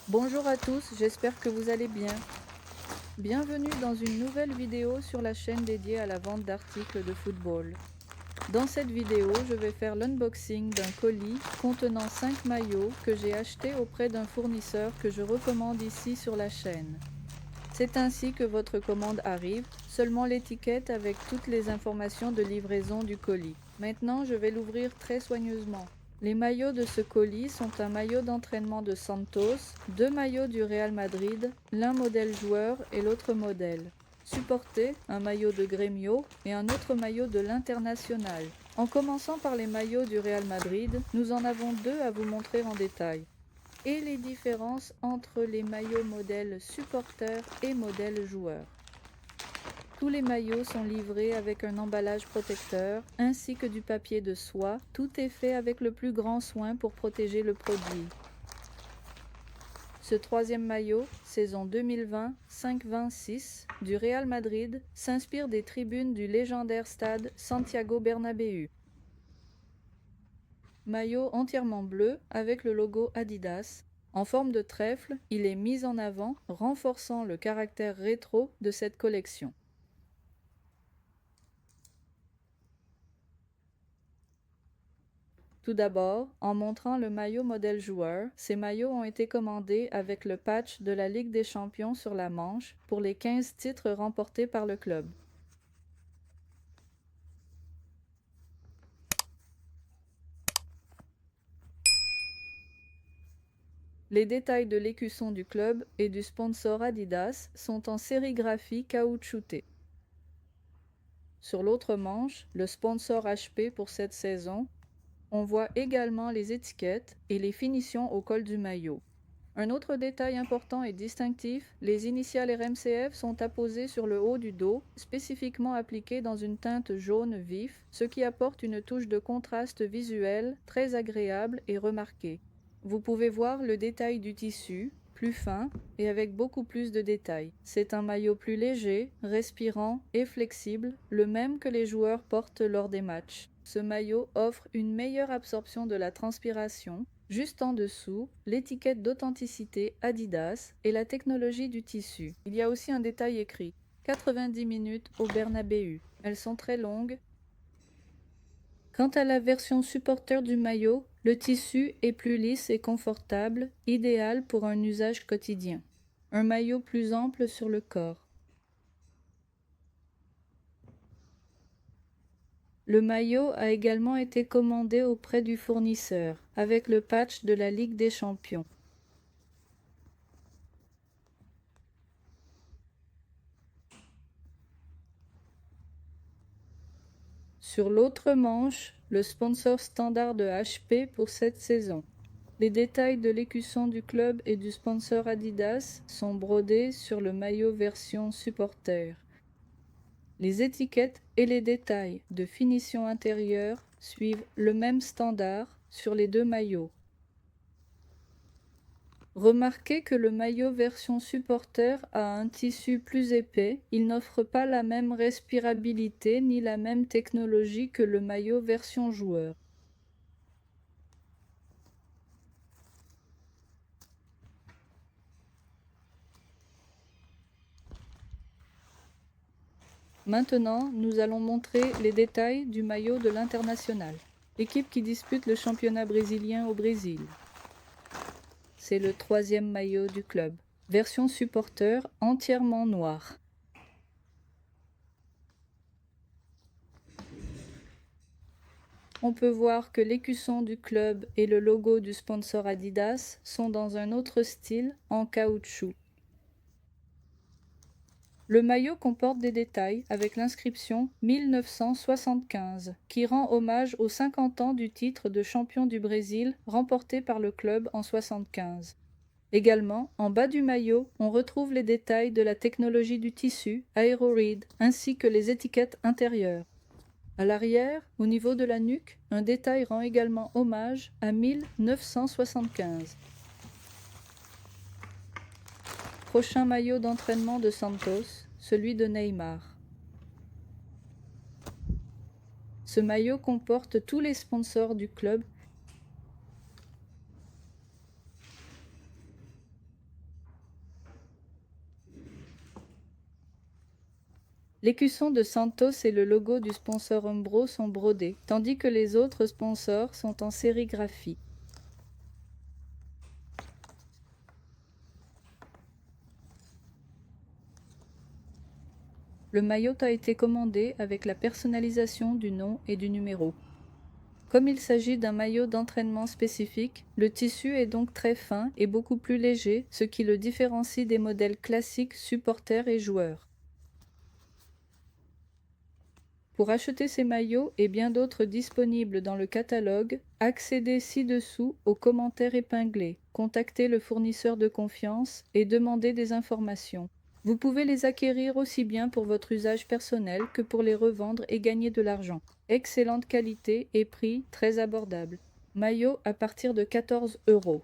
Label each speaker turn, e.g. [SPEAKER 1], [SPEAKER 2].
[SPEAKER 1] Bonjour à tous, j'espère que vous allez bien. Bienvenue dans une nouvelle vidéo sur la chaîne dédiée à la vente d'articles de football. Dans cette vidéo, je vais faire l'unboxing d'un colis contenant 5 maillots que j'ai achetés auprès d'un fournisseur que je recommande ici sur la chaîne. C'est ainsi que votre commande arrive, seulement l'étiquette avec toutes les informations de livraison du colis. Maintenant, je vais l'ouvrir très soigneusement. Les maillots de ce colis sont un maillot d'entraînement de Santos, deux maillots du Real Madrid, l'un modèle joueur et l'autre modèle. Supporté, un maillot de Grêmio et un autre maillot de l'International. En commençant par les maillots du Real Madrid, nous en avons deux à vous montrer en détail. Et les différences entre les maillots modèle supporter et modèle joueur. Tous les maillots sont livrés avec un emballage protecteur ainsi que du papier de soie. Tout est fait avec le plus grand soin pour protéger le produit. Ce troisième maillot, saison 2020-5-26 du Real Madrid, s'inspire des tribunes du légendaire stade Santiago Bernabéu. Maillot entièrement bleu avec le logo Adidas. En forme de trèfle, il est mis en avant, renforçant le caractère rétro de cette collection. Tout d'abord, en montrant le maillot modèle joueur, ces maillots ont été commandés avec le patch de la Ligue des Champions sur la manche pour les 15 titres remportés par le club. Les détails de l'écusson du club et du sponsor Adidas sont en sérigraphie caoutchoutée. Sur l'autre manche, le sponsor HP pour cette saison, on voit également les étiquettes et les finitions au col du maillot. Un autre détail important et distinctif, les initiales RMCF sont apposées sur le haut du dos, spécifiquement appliquées dans une teinte jaune vif, ce qui apporte une touche de contraste visuel très agréable et remarquée. Vous pouvez voir le détail du tissu, plus fin et avec beaucoup plus de détails. C'est un maillot plus léger, respirant et flexible, le même que les joueurs portent lors des matchs. Ce maillot offre une meilleure absorption de la transpiration. Juste en dessous, l'étiquette d'authenticité Adidas et la technologie du tissu. Il y a aussi un détail écrit. 90 minutes au Bernabéu. Elles sont très longues. Quant à la version supporter du maillot, le tissu est plus lisse et confortable, idéal pour un usage quotidien. Un maillot plus ample sur le corps. Le maillot a également été commandé auprès du fournisseur, avec le patch de la Ligue des Champions. Sur l'autre manche, le sponsor standard de HP pour cette saison. Les détails de l'écusson du club et du sponsor Adidas sont brodés sur le maillot version supporter. Les étiquettes et les détails de finition intérieure suivent le même standard sur les deux maillots. Remarquez que le maillot version supporter a un tissu plus épais, il n'offre pas la même respirabilité ni la même technologie que le maillot version joueur. Maintenant, nous allons montrer les détails du maillot de l'International, l'équipe qui dispute le championnat brésilien au Brésil. C'est le troisième maillot du club, version supporter entièrement noir. On peut voir que l'écusson du club et le logo du sponsor Adidas sont dans un autre style en caoutchouc. Le maillot comporte des détails avec l'inscription 1975 qui rend hommage aux 50 ans du titre de champion du Brésil remporté par le club en 75. Également, en bas du maillot, on retrouve les détails de la technologie du tissu, AeroRead, ainsi que les étiquettes intérieures. À l'arrière, au niveau de la nuque, un détail rend également hommage à 1975. Prochain maillot d'entraînement de Santos, celui de Neymar. Ce maillot comporte tous les sponsors du club. L'écusson de Santos et le logo du sponsor Umbro sont brodés, tandis que les autres sponsors sont en sérigraphie. Le maillot a été commandé avec la personnalisation du nom et du numéro. Comme il s'agit d'un maillot d'entraînement spécifique, le tissu est donc très fin et beaucoup plus léger, ce qui le différencie des modèles classiques supporters et joueurs. Pour acheter ces maillots et bien d'autres disponibles dans le catalogue, accédez ci-dessous aux commentaires épinglés, contactez le fournisseur de confiance et demandez des informations. Vous pouvez les acquérir aussi bien pour votre usage personnel que pour les revendre et gagner de l'argent. Excellente qualité et prix très abordable. Maillot à partir de 14 €.